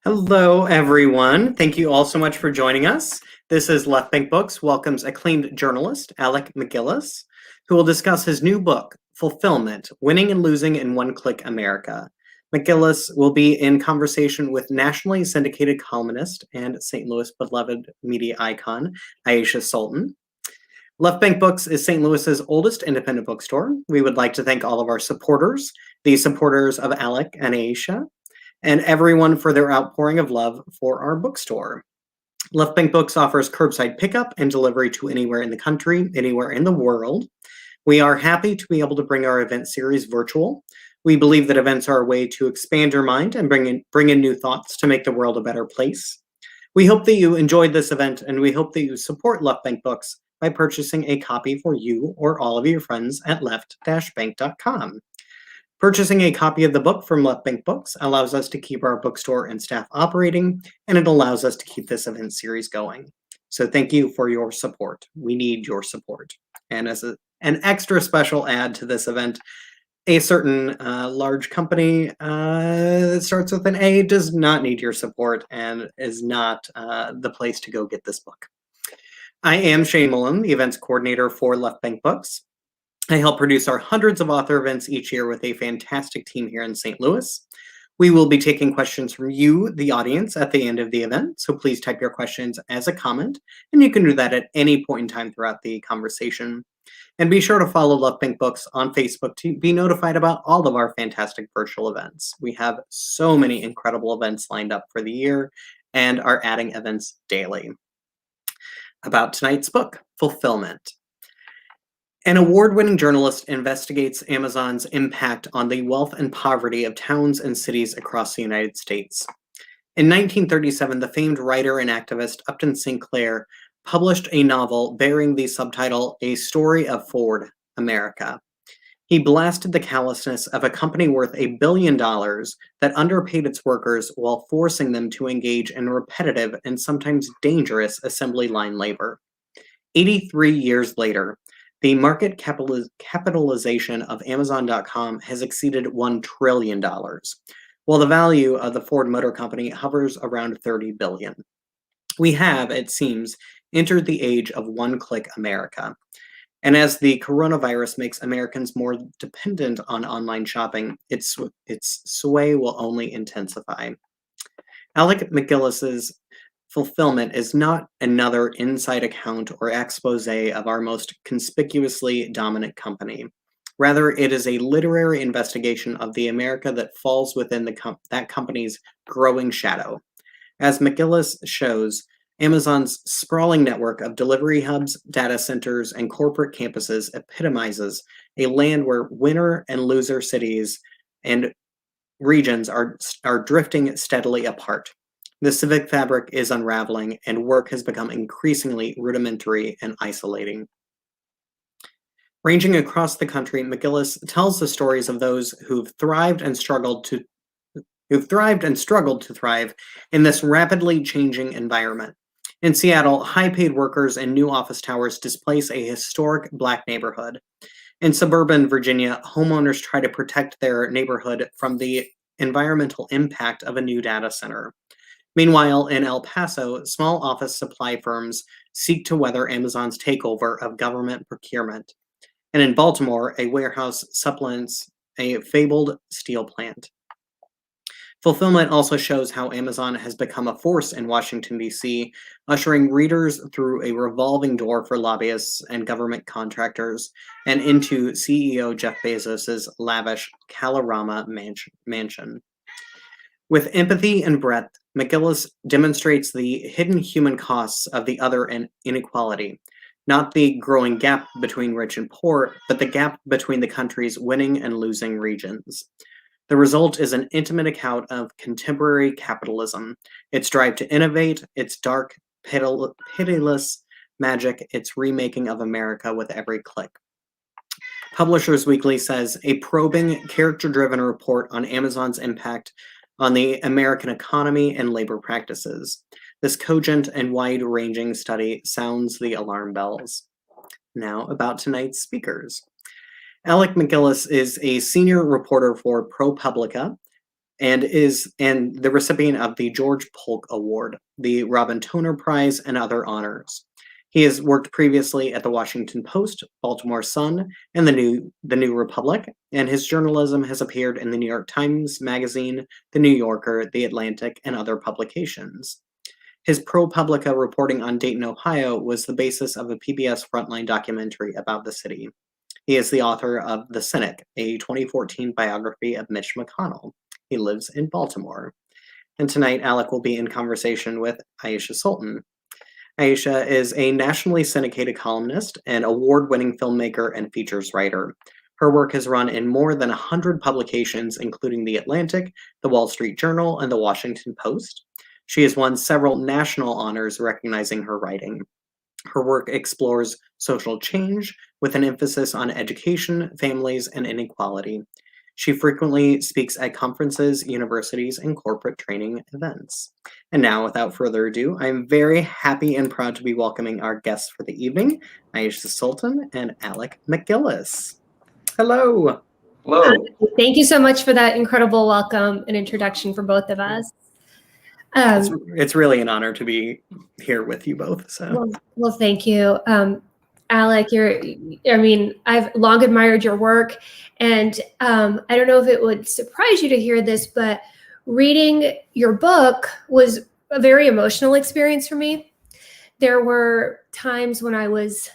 Hello, everyone. Thank you all so much for joining us. This is Left Bank Books welcomes acclaimed journalist Alec MacGillis, who will discuss his new book, Fulfillment: Winning and Losing in One-Click America. MacGillis will be in conversation with nationally syndicated columnist and St. Louis beloved media icon, Aisha Sultan. Left Bank Books is St. Louis's oldest independent bookstore. We would like to thank all of our supporters, the supporters of Alec and Aisha, and everyone for their outpouring of love for our bookstore. Left Bank Books offers curbside pickup and delivery to anywhere in the country, anywhere in the world. We are happy to be able to bring our event series virtual. We believe that events are a way to expand your mind and bring in new thoughts to make the world a better place. We hope that you enjoyed this event, and we hope that you support Left Bank Books by purchasing a copy for you or all of your friends at left-bank.com. Purchasing a copy of the book from Left Bank Books allows us to keep our bookstore and staff operating, and it allows us to keep this event series going. So thank you for your support. We need your support. And as an extra special add to this event, a certain large company that starts with an A does not need your support and is not the place to go get this book. I am Shane Mullen, the events coordinator for Left Bank Books. I help produce our hundreds of author events each year with a fantastic team here in St. Louis. We will be taking questions from you, the audience, at the end of the event, so please type your questions as a comment, and you can do that at any point in time throughout the conversation. And be sure to follow Left Bank Books on Facebook to be notified about all of our fantastic virtual events. We have so many incredible events lined up for the year and are adding events daily. About tonight's book, Fulfillment. An award-winning journalist investigates Amazon's impact on the wealth and poverty of towns and cities across the United States. In 1937, the famed writer and activist Upton Sinclair published a novel bearing the subtitle A Story of Ford, America. He blasted the callousness of a company worth $1 billion that underpaid its workers while forcing them to engage in repetitive and sometimes dangerous assembly line labor. 83 years later, the market capitalization of Amazon.com has exceeded $1 trillion, while the value of the Ford Motor Company hovers around $30 billion. We have, it seems, entered the age of one-click America. And as the coronavirus makes Americans more dependent on online shopping, its sway will only intensify. Alec MacGillis's Fulfillment is not another inside account or expose of our most conspicuously dominant company. Rather, it is a literary investigation of the America that falls within that company's growing shadow. As MacGillis shows, Amazon's sprawling network of delivery hubs, data centers, and corporate campuses epitomizes a land where winner and loser cities and regions are drifting steadily apart. The civic fabric is unraveling, and work has become increasingly rudimentary and isolating. Ranging across the country, MacGillis tells the stories of those who've thrived and struggled to thrive in this rapidly changing environment. In Seattle, high-paid workers in new office towers displace a historic Black neighborhood. In suburban Virginia, homeowners try to protect their neighborhood from the environmental impact of a new data center. Meanwhile, in El Paso, small office supply firms seek to weather Amazon's takeover of government procurement. And in Baltimore, a warehouse supplements a fabled steel plant. Fulfillment also shows how Amazon has become a force in Washington, D.C., ushering readers through a revolving door for lobbyists and government contractors and into CEO Jeff Bezos's lavish Kalorama mansion. With empathy and breadth, MacGillis demonstrates the hidden human costs of the other and inequality, not the growing gap between rich and poor, but the gap between the country's winning and losing regions. The result is an intimate account of contemporary capitalism, its drive to innovate, its dark, pitiless magic, its remaking of America with every click. Publishers Weekly says, a probing, character-driven report on Amazon's impact on the American economy and labor practices. This cogent and wide-ranging study sounds the alarm bells. Now about tonight's speakers. Alec MacGillis is a senior reporter for ProPublica, and is the recipient of the George Polk Award, the Robin Toner Prize, and other honors. He has worked previously at the Washington Post, Baltimore Sun, and the New Republic, and his journalism has appeared in the New York Times Magazine, the New Yorker, the Atlantic, and other publications. His ProPublica reporting on Dayton, Ohio was the basis of a PBS Frontline documentary about the city. He is the author of The Cynic, a 2014 biography of Mitch McConnell. He lives in Baltimore. And tonight, Alec will be in conversation with Aisha Sultan. Aisha is a nationally syndicated columnist, an award-winning filmmaker, and features writer. Her work has run in more than 100 publications, including The Atlantic, The Wall Street Journal, and The Washington Post. She has won several national honors recognizing her writing. Her work explores social change with an emphasis on education, families, and inequality. She frequently speaks at conferences, universities, and corporate training events. And now, without further ado, I'm very happy and proud to be welcoming our guests for the evening, Aisha Sultan and Alec MacGillis. Hello. Hello. Thank you so much for that incredible welcome and introduction for both of us. It's really an honor to be here with you both. So, well, thank you. Alec, I've long admired your work, and I don't know if it would surprise you to hear this, but reading your book was a very emotional experience for me. There were times when I was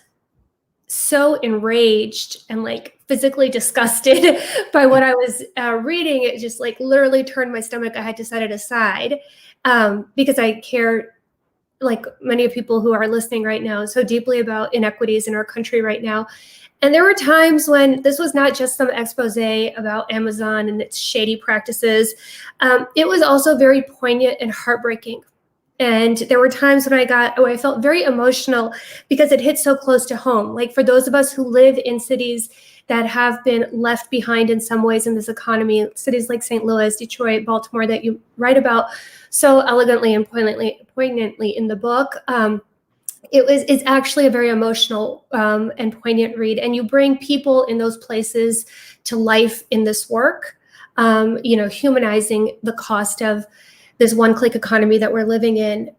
so enraged and physically disgusted by what I was reading. It just literally turned my stomach. I had to set it aside because I care, like many of people who are listening right now, so deeply about inequities in our country right now. And there were times when this was not just some expose about Amazon and its shady practices. It was also very poignant and heartbreaking. And there were times when I felt very emotional because it hit so close to home. Like for those of us who live in cities that have been left behind in some ways in this economy, cities like St. Louis, Detroit, Baltimore, that you write about so elegantly and poignantly in the book. It's actually a very emotional and poignant read. And you bring people in those places to life in this work, humanizing the cost of this one-click economy that we're living in.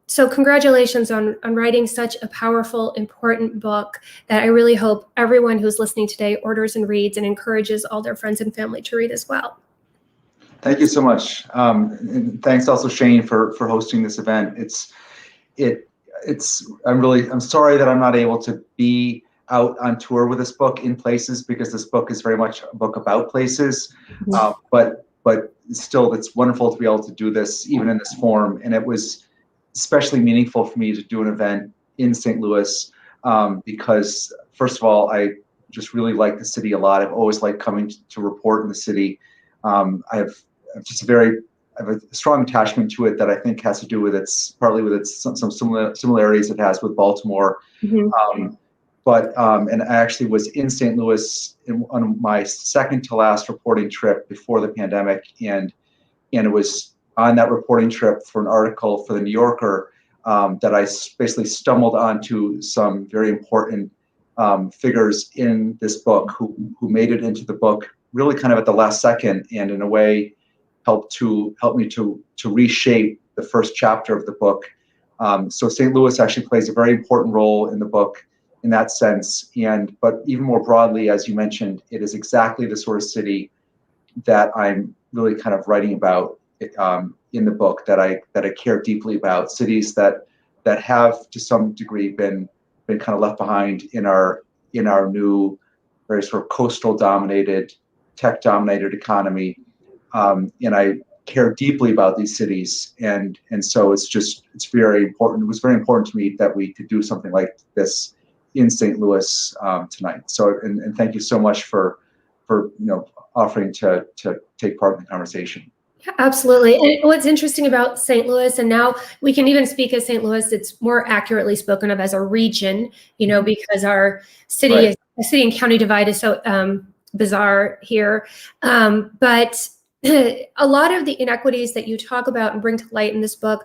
So congratulations on writing such a powerful, important book that I really hope everyone who's listening today orders and reads and encourages all their friends and family to read as well. Thank you so much. And thanks also, Shane, for hosting this event. I'm sorry that I'm not able to be out on tour with this book in places, because this book is very much a book about places. Mm-hmm. But still, it's wonderful to be able to do this even in this form. And it was especially meaningful for me to do an event in St. Louis because, first of all, I just really like the city a lot. I've always liked coming to report in the city. I have a strong attachment to it that I think has to do with partly with some similarities it has with Baltimore. Mm-hmm. And I actually was in St. Louis on my second to last reporting trip before the pandemic, and it was on that reporting trip for an article for the New Yorker that I basically stumbled onto some very important figures in this book who made it into the book really kind of at the last second, and in a way helped me to reshape the first chapter of the book. So St. Louis actually plays a very important role in the book in that sense. But even more broadly, as you mentioned, it is exactly the sort of city that I'm really kind of writing about in the book, that I care deeply about. Cities that have to some degree been kind of left behind in our new, very sort of coastal dominated, tech dominated economy. And I care deeply about these cities. And so it's very important. It was very important to me that we could do something like this in St. Louis tonight. So, and thank you so much for offering to take part in the conversation. Yeah, absolutely. And what's interesting about St. Louis, and now we can even speak of St. Louis, it's more accurately spoken of as a region, because our city right. City and county divide is so bizarre here. But a lot of the inequities that you talk about and bring to light in this book,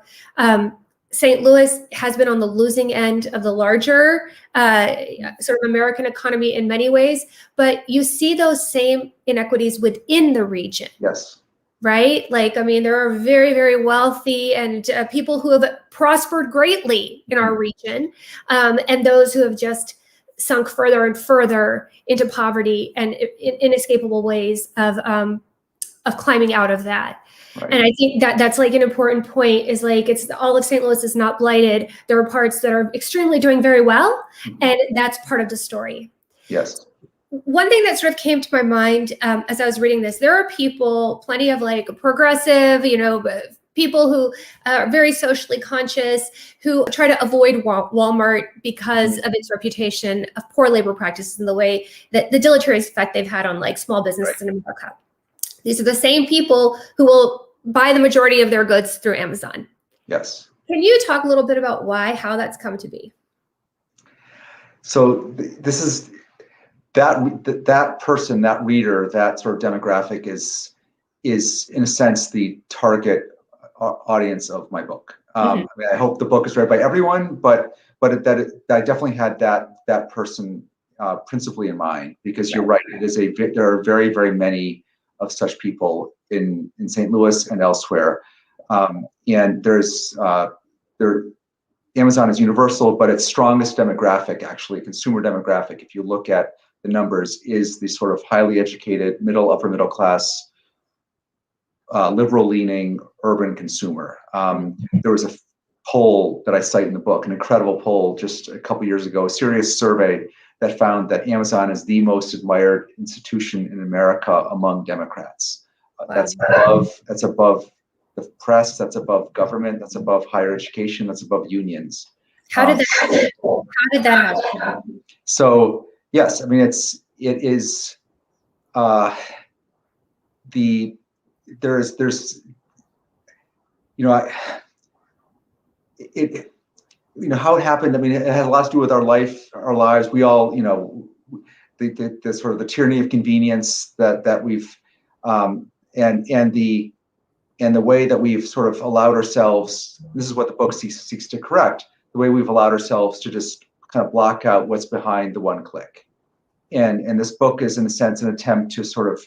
St. Louis has been on the losing end of the larger sort of American economy in many ways, but you see those same inequities within the region. Yes. right? Like, I mean, there are very, very wealthy and people who have prospered greatly in our region, and those who have just sunk further and further into poverty and inescapable ways of climbing out of that. Right. And I think that that's like an important point, is like, it's all of St. Louis is not blighted. There are parts that are extremely doing very well, and that's part of the story. Yes. One thing that sort of came to my mind as I was reading this, there are people, plenty of like progressive, people who are very socially conscious, who try to avoid Walmart because of its reputation of poor labor practices and the way that the deleterious effect they've had on like small businesses in America. These are the same people who will buy the majority of their goods through Amazon. Yes. Can you talk a little bit about how that's come to be? So this is that person, that reader, that sort of demographic is in a sense the target audience of my book. I mean, I hope the book is read by everyone, but I definitely had that person principally in mind, because you're right. There are very, very many of such people in St. Louis and elsewhere, and Amazon is universal, but its strongest demographic, actually consumer demographic, if you look at the numbers, is the sort of highly educated, upper middle class, liberal-leaning urban consumer. There was a poll that I cite in the book, an incredible poll just a couple years ago, a serious survey that found that Amazon is the most admired institution in America among Democrats. Wow. That's above the press, that's above government, that's above higher education, that's above unions. How did that happen? So yes, I mean there's how it happened. I mean, it has a lot to do with our lives. We all, the sort of the tyranny of convenience that we've, and the way that we've sort of allowed ourselves. This is what the book seeks to correct. The way we've allowed ourselves to just kind of block out what's behind the one click, and this book is in a sense an attempt to sort of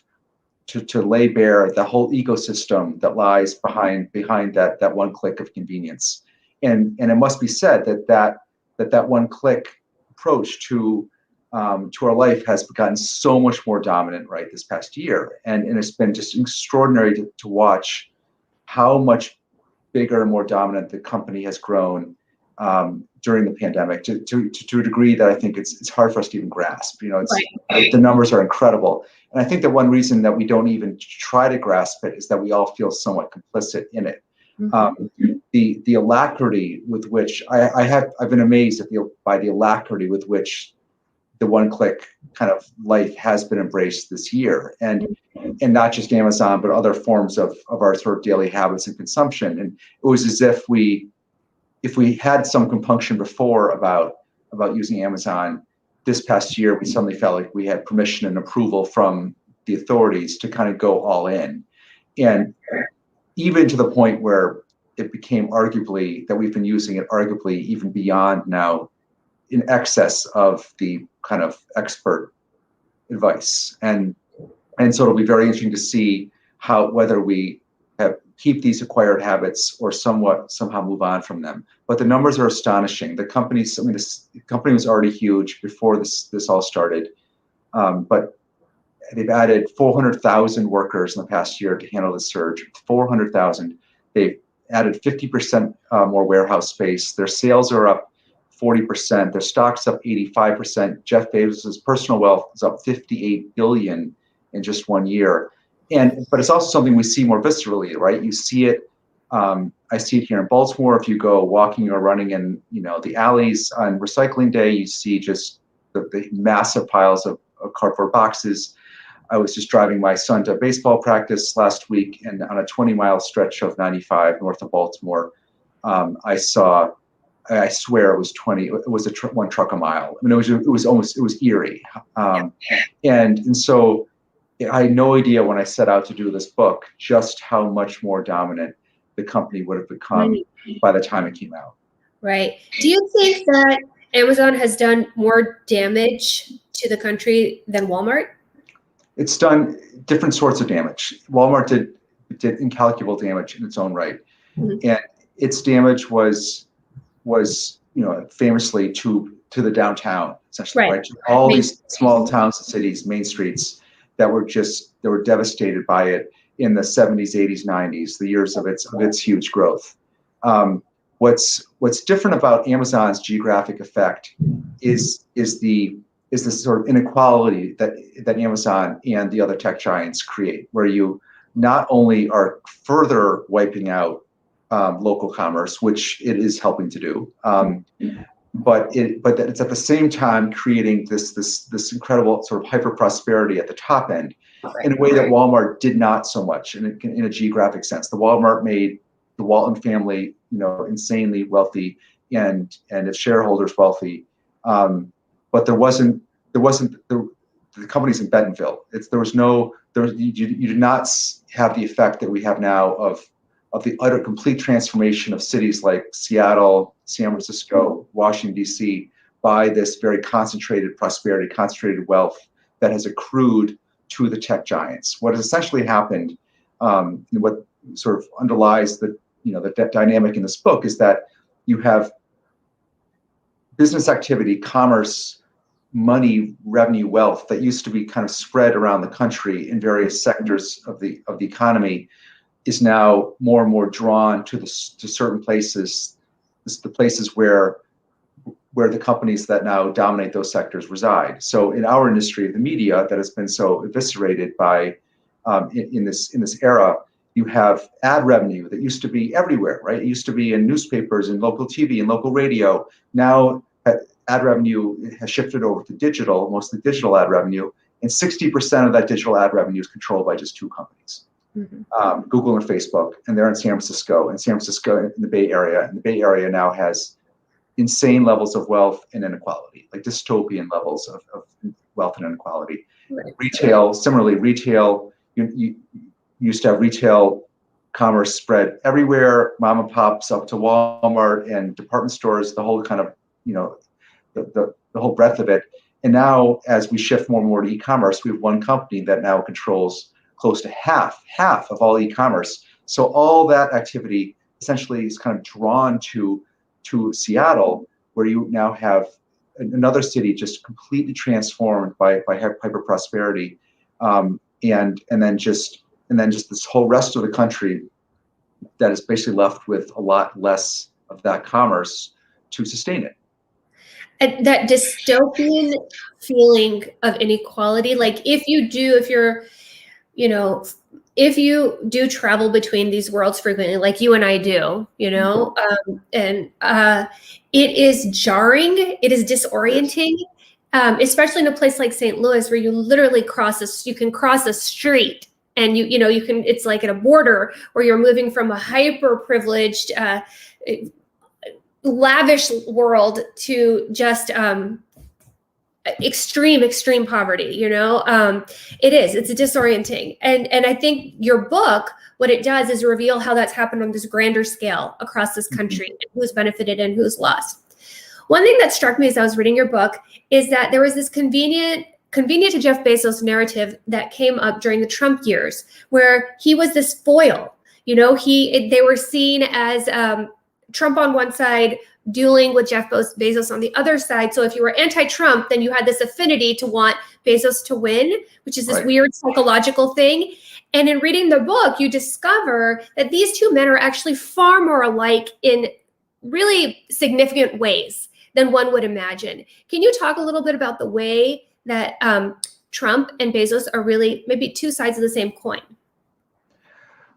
to lay bare the whole ecosystem that lies behind that one click of convenience. And it must be said that one click approach to our life has gotten so much more dominant right this past year, and it's been just extraordinary to watch how much bigger and more dominant the company has grown during the pandemic to a degree that I think it's hard for us to even grasp. The numbers are incredible, and I think that one reason that we don't even try to grasp it is that we all feel somewhat complicit in it. The alacrity with which I've been amazed by the alacrity with which the one-click kind of life has been embraced this year, and not just Amazon, but other forms of our sort of daily habits and consumption. And it was as if we had some compunction before about using Amazon, this past year we suddenly felt like we had permission and approval from the authorities to kind of go all in, and even to the point where it became arguably that we've been using it arguably even beyond now, in excess of the kind of expert advice. And so it'll be very interesting to see whether we keep these acquired habits or somehow move on from them. But the numbers are astonishing. The company was already huge before this all started, but they've added 400,000 workers in the past year to handle the surge. 400,000. They've added 50% more warehouse space. Their sales are up 40%. Their stock's up 85%. Jeff Bezos's personal wealth is up 58 billion in just 1 year. But it's also something we see more viscerally, right? You see it. I see it here in Baltimore. If you go walking or running in, the alleys on recycling day, you see just the massive piles of cardboard boxes. I was just driving my son to baseball practice last week, and on a 20-mile stretch of 95 north of Baltimore, I swear it was 20. It was one truck a mile. I mean, it was eerie, and so I had no idea when I set out to do this book just how much more dominant the company would have become by the time it came out. Right. Do you think that Amazon has done more damage to the country than Walmart? It's done different sorts of damage. Walmart did incalculable damage in its own right. Mhm. And its damage was famously to the downtown, essentially, right? All these small towns and cities, main streets that were devastated by it in the 70s, 80s, 90s, the years of its huge growth. What's different about Amazon's geographic effect is this sort of inequality that Amazon and the other tech giants create, where you not only are further wiping out local commerce, which it is helping to do, but that it's at the same time creating this incredible sort of hyper prosperity at the top end, in a way that Walmart did not so much in a geographic sense. Walmart made the Walton family, insanely wealthy, and its shareholders wealthy, but there wasn't the companies in Bentonville. You did not have the effect that we have now of the utter complete transformation of cities like Seattle, San Francisco, Washington, D.C. by this very concentrated prosperity, concentrated wealth that has accrued to the tech giants. What has essentially happened, and what sort of underlies the dynamic in this book, is that you have business activity, commerce, money, revenue, wealth that used to be kind of spread around the country in various sectors of the economy, is now more and more drawn to certain places, the places where the companies that now dominate those sectors reside. So in our industry, the media that has been so eviscerated by in this era, you have ad revenue that used to be everywhere, right? It used to be in newspapers and local TV and local radio. Now ad revenue has shifted over to digital, mostly digital ad revenue, and 60% of that digital ad revenue is controlled by just two companies. Mm-hmm. Google and Facebook, and they're in San Francisco, in the Bay Area. And the Bay Area now has insane levels of wealth and inequality, like dystopian levels of wealth and inequality. Right. Retail, similarly, you used to have retail commerce spread everywhere, mom and pops up to Walmart and department stores, the whole kind of, the whole breadth of it. And now, as we shift more and more to e-commerce, we have one company that now controls close to half of all e-commerce. So all that activity essentially is kind of drawn to Seattle, where you now have another city just completely transformed by hyper prosperity, and then just this whole rest of the country that is basically left with a lot less of that commerce to sustain it. And that dystopian feeling of inequality, like if you do travel between these worlds frequently, like you and I do, and it is jarring, it is disorienting, especially in a place like St. Louis, where you literally you can cross a street, and it's like at a border where you're moving from a hyper privileged, lavish world to just extreme poverty. It's disorienting, and I think your book, what it does is reveal how that's happened on this grander scale across this country, and who's benefited and who's lost. One thing that struck me as I was reading your book is that there was this convenient to Jeff Bezos narrative that came up during the Trump years, where he was this foil. They were seen as Trump on one side, dueling with Jeff Bezos on the other side. So if you were anti-Trump, then you had this affinity to want Bezos to win, which is this weird psychological thing. And in reading the book, you discover that these two men are actually far more alike in really significant ways than one would imagine. Can you talk a little bit about the way that Trump and Bezos are really maybe two sides of the same coin?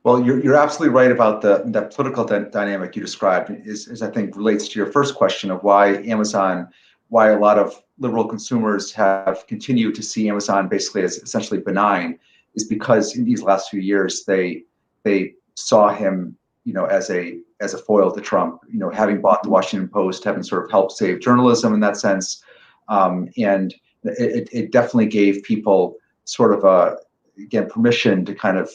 Well, you're absolutely right about that political dynamic you described is I think relates to your first question of why a lot of liberal consumers have continued to see Amazon basically as essentially benign, is because in these last few years they saw him as a foil to Trump, having bought the Washington Post, having sort of helped save journalism in that sense, and it definitely gave people sort of permission to kind of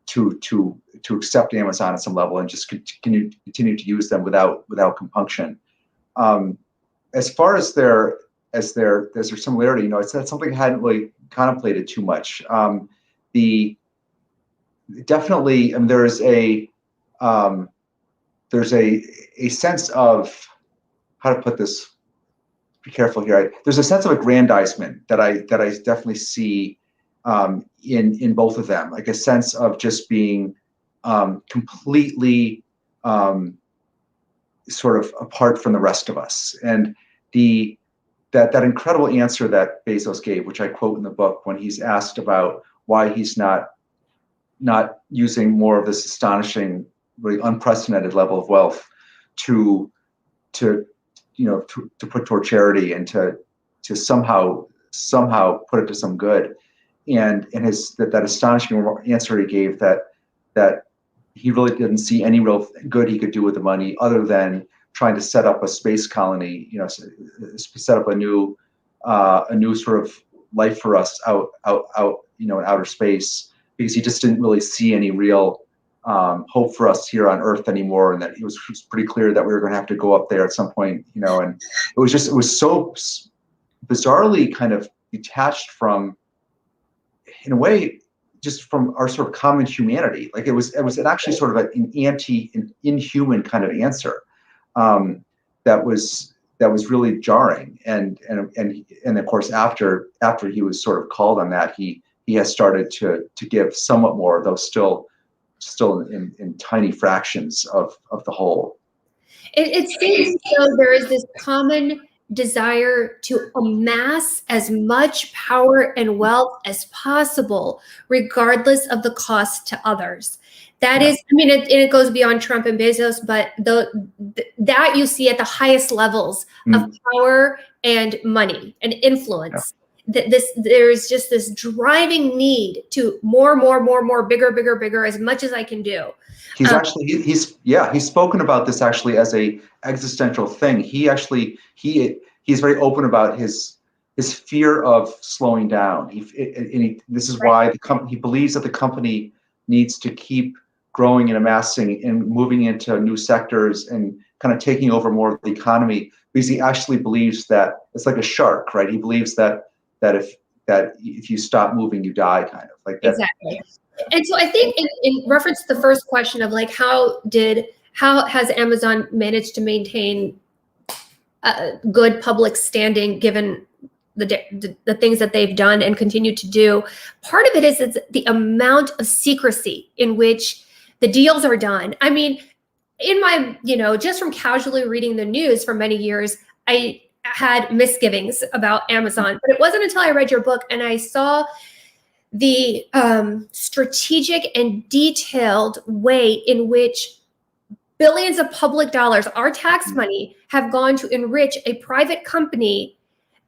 to accept Amazon at some level and just continue to use them without compunction. As far as their similarity, it's not something I hadn't really contemplated too much. definitely, I mean, there's a sense of, how to put this, be careful here. There's a sense of aggrandizement that I definitely see in both of them, like a sense of just being completely sort of apart from the rest of us. And that incredible answer that Bezos gave, which I quote in the book, when he's asked about why he's not using more of this astonishing, really unprecedented level of wealth to put toward charity and to somehow put it to some good. And his that astonishing answer he gave, that he really didn't see any real good he could do with the money other than trying to set up a space colony, set up a new sort of life for us out in outer space, because he just didn't really see any real hope for us here on Earth anymore, and that it was pretty clear that we were going to have to go up there at some point, and it was so bizarrely kind of detached from, in a way, just from our sort of common humanity. Like it was actually sort of an inhuman kind of answer that was really jarring, and of course after he was sort of called on that, he has started to give somewhat more, though still in tiny fractions of the whole. It seems as though there is this common desire to amass as much power and wealth as possible, regardless of the cost to others. That is, I mean, it goes beyond Trump and Bezos, but that you see at the highest levels of power and money and influence. There's just this driving need to more, bigger, as much as I can do. He's actually he's spoken about this actually as a existential thing. He's very open about his fear of slowing down. This is why he believes that the company needs to keep growing and amassing and moving into new sectors and kind of taking over more of the economy, because he actually believes that it's like a shark, right? He believes that if you stop moving, you die, kind of like that. Exactly. And so I think in reference to the first question of like, how has Amazon managed to maintain good public standing given the things that they've done and continue to do? Part of it is the amount of secrecy in which the deals are done. I mean, in my, just from casually reading the news for many years, I had misgivings about Amazon, but it wasn't until I read your book and I saw the strategic and detailed way in which billions of public dollars, our tax money, have gone to enrich a private company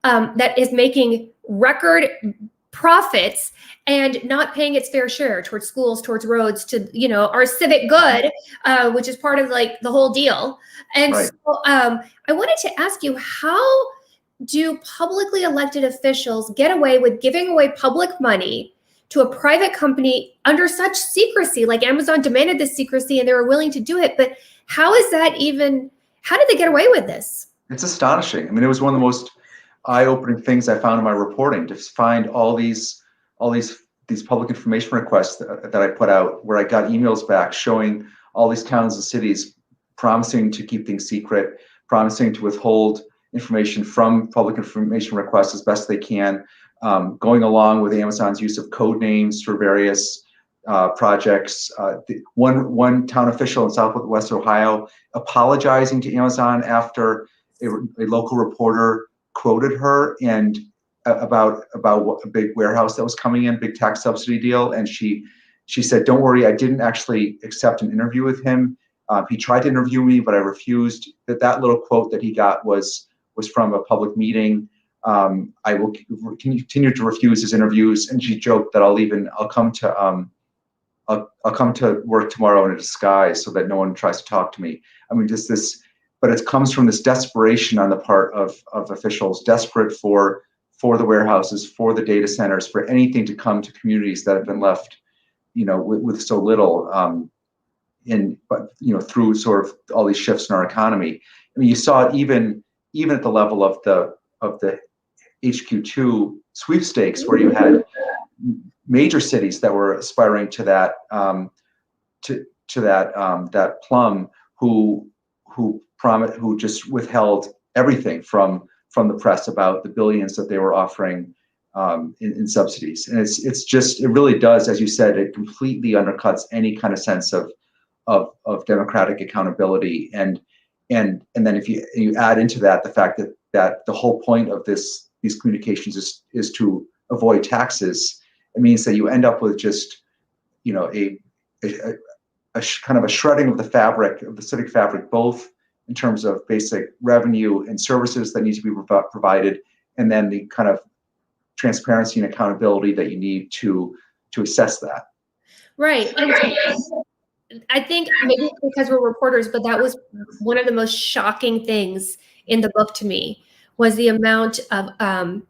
that is making record profits and not paying its fair share towards schools, towards roads, to our civic good, which is part of like the whole deal. And so I wanted to ask you, how do publicly elected officials get away with giving away public money to a private company under such secrecy? Like Amazon demanded this secrecy and they were willing to do it, but how did they get away with this? It's astonishing. I mean, it was one of the most eye-opening things I found in my reporting, to find all these public information requests that I put out, where I got emails back showing all these towns and cities promising to keep things secret, promising to withhold information from public information requests as best they can, going along with Amazon's use of code names for various projects. One town official in Southwest Ohio apologizing to Amazon after a local reporter quoted her and about a big warehouse that was coming in, big tax subsidy deal, and she said, "Don't worry, I didn't actually accept an interview with him. He tried to interview me, but I refused." That little quote that he got was from a public meeting. I will continue to refuse his interviews, and she joked that I'll come to work tomorrow in a disguise so that no one tries to talk to me. I mean, just this, but it comes from this desperation on the part of officials, desperate for the warehouses, for the data centers, for anything to come to communities that have been left, with so little, through sort of all these shifts in our economy. I mean, you saw it even at the level of the HQ2 sweepstakes, where you had major cities that were aspiring to that that plum who just withheld everything from the press about the billions that they were offering in subsidies. And it really does, as you said, it completely undercuts any kind of sense of democratic accountability. And then if you add into that the fact that the whole point of these communications is to avoid taxes, it means that you end up with just, you know, a kind of a shredding of the fabric, of the civic fabric, both in terms of basic revenue and services that need to be provided, and then the kind of transparency and accountability that you need to assess that. Right. And I think maybe it's because we're reporters, but that was one of the most shocking things in the book to me, was the amount of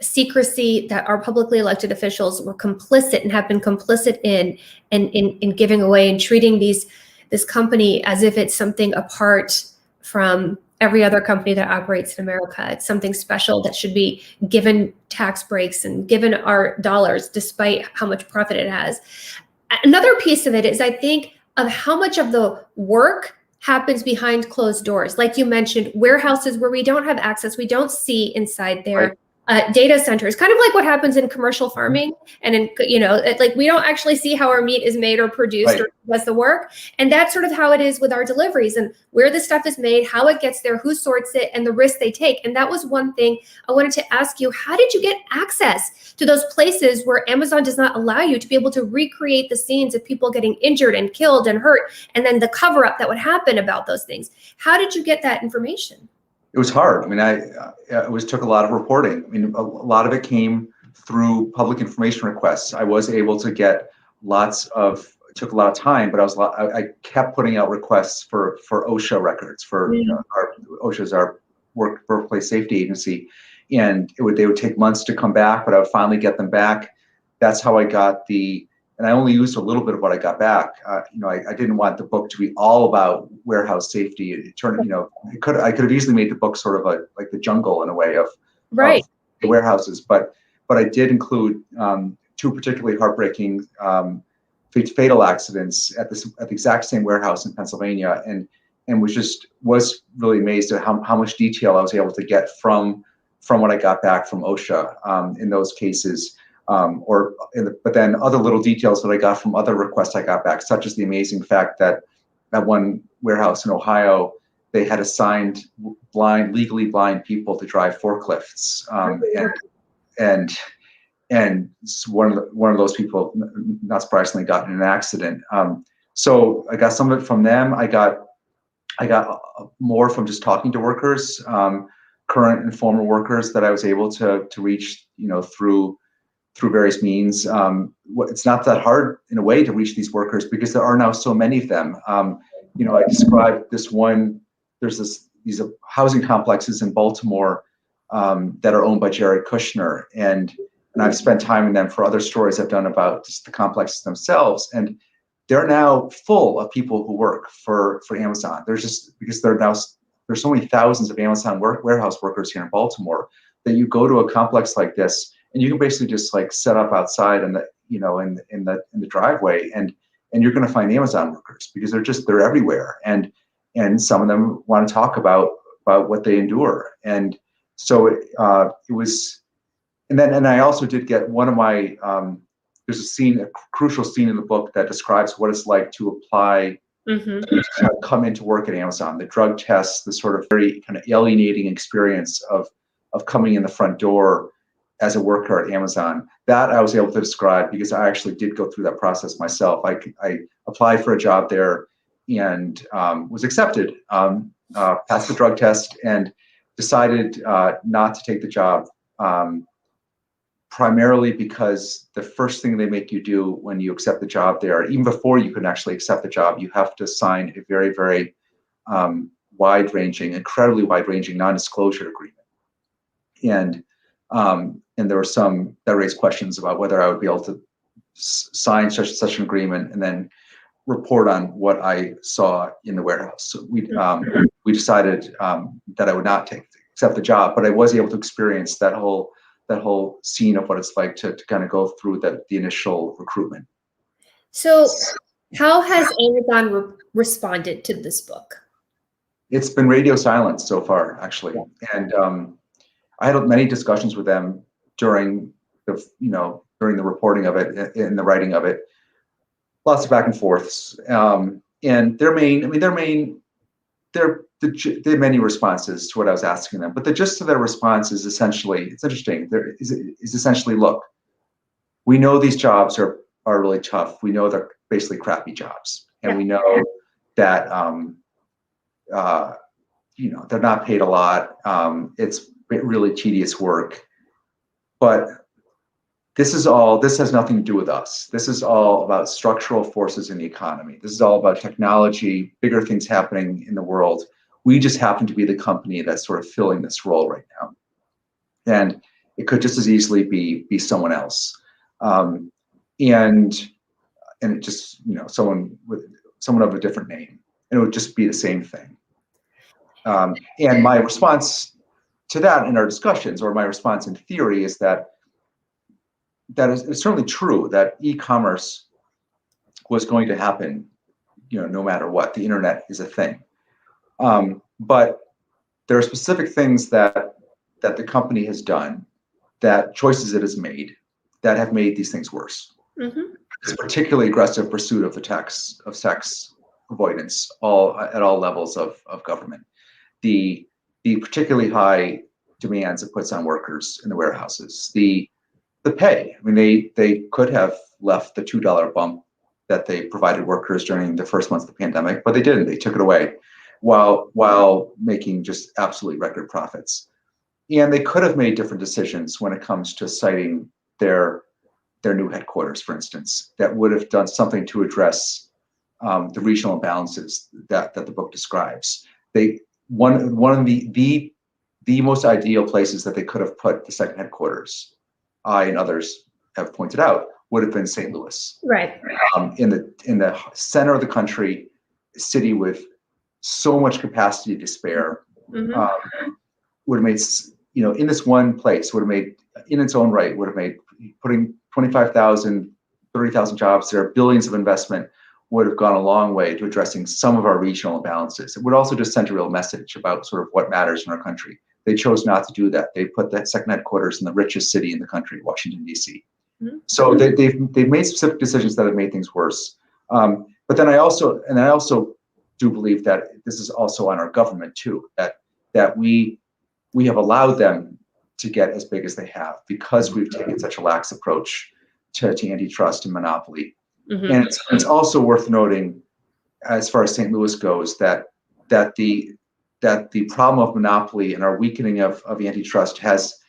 secrecy that our publicly elected officials were complicit and have been complicit in giving away and treating this company as if it's something apart from every other company that operates in America. It's something special that should be given tax breaks and given our dollars, despite how much profit it has. Another piece of it is, I think, of how much of the work happens behind closed doors. Like you mentioned, warehouses where we don't have access, we don't see inside there. Right. Data centers, kind of like what happens in commercial farming, and in, you know, like we don't actually see how our meat is made or produced, right, or does the work. And that's sort of how it is with our deliveries, and where the stuff is made, how it gets there, who sorts it, and the risk they take. And that was one thing I wanted to ask you: how did you get access to those places where Amazon does not allow you to be able to recreate the scenes of people getting injured and killed and hurt, and then the cover up that would happen about those things? How did you get that information? It was hard. I mean, it took a lot of reporting. I mean, a lot of it came through public information requests. I was able to get it took a lot of time, but I kept putting out requests for OSHA records, for OSHA's our workplace safety agency, and they would take months to come back, but I would finally get them back. That's how I got and I only used a little bit of what I got back. You know, I didn't want the book to be all about warehouse safety. It turned, you know, I could have easily made the book sort of like the jungle in a way of the warehouses, but I did include two particularly heartbreaking fatal accidents at the exact same warehouse in Pennsylvania, and was really amazed at how much detail I was able to get from what I got back from OSHA in those cases. But then other little details that I got from other requests I got back, such as the amazing fact that at one warehouse in Ohio, they had assigned legally blind people to drive forklifts, and one of those people, not surprisingly, got in an accident. So I got some of it from them. I got more from just talking to workers, current and former workers that I was able to reach, you know, through various means. It's not that hard in a way to reach these workers because there are now so many of them. You know, I described this one. There's these housing complexes in Baltimore that are owned by Jared Kushner, and I've spent time in them for other stories I've done about just the complexes themselves, and they're now full of people who work for Amazon. Because there's so many thousands of Amazon warehouse workers here in Baltimore that you go to a complex like this, and you can basically just like set up outside in the driveway, and you're going to find Amazon workers because they're everywhere, and some of them want to talk about what they endure, and so it was, and I also did get one of my there's a crucial scene in the book that describes what it's like to apply. To come into work at Amazon, the drug tests, the sort of very kind of alienating experience of coming in the front door as a worker at Amazon. That I was able to describe because I actually did go through that process myself. I applied for a job there and was accepted, passed the drug test, and decided not to take the job, primarily because the first thing they make you do when you accept the job there, even before you can actually accept the job, you have to sign a very, very incredibly wide-ranging non-disclosure agreement. And there were some that raised questions about whether I would be able to sign such an agreement and then report on what I saw in the warehouse. So we decided that I would not accept the job, but I was able to experience that whole whole scene of what it's like to kind of go through the initial recruitment. So how has Amazon responded to this book? It's been radio silence so far, actually. And I had many discussions with them during the reporting of it, in the writing of it. Lots of back and forths. And they have many responses to what I was asking them, but the gist of their response is essentially, it's interesting, is essentially, look, we know these jobs are really tough. We know they're basically crappy jobs. And we know that, they're not paid a lot. It's really tedious work, but this has nothing to do with us. This is all about structural forces in the economy. This is all about technology, bigger things happening in the world. We just happen to be the company that's sort of filling this role right now. And it could just as easily be someone else. And it just, someone of a different name, and it would just be the same thing. And my response to that in our discussions, or my response in theory, is that it's certainly true that e-commerce was going to happen, no matter what. The internet is a thing. But there are specific things that the company has done, that choices it has made, that have made these things worse. Mm-hmm. It's particularly aggressive pursuit of sex avoidance at all levels of government. The particularly high demands it puts on workers in the warehouses. The pay. I mean, they could have left the $2 bump that they provided workers during the first months of the pandemic, but they didn't. They took it away while making just absolutely record profits. And they could have made different decisions when it comes to citing their new headquarters, for instance, that would have done something to address the regional imbalances that the book describes. One of the most ideal places that they could have put the second headquarters, I and others have pointed out, would have been St. Louis. Right. In the center of the country, a city with so much capacity to spare, mm-hmm. Would have made, in this one place, would have made, in its own right, would have made, putting 25,000, 30,000 jobs there, billions of investment, would have gone a long way to addressing some of our regional imbalances. It would also just send a real message about sort of what matters in our country. They chose not to do that. They put that second headquarters in the richest city in the country, Washington, D.C. Mm-hmm. So they've made specific decisions that have made things worse. But then I also do believe that this is also on our government too, that we have allowed them to get as big as they have because we've taken such a lax approach to antitrust and monopoly. Mm-hmm. And it's also worth noting, as far as St. Louis goes, that the problem of monopoly and our weakening of antitrust has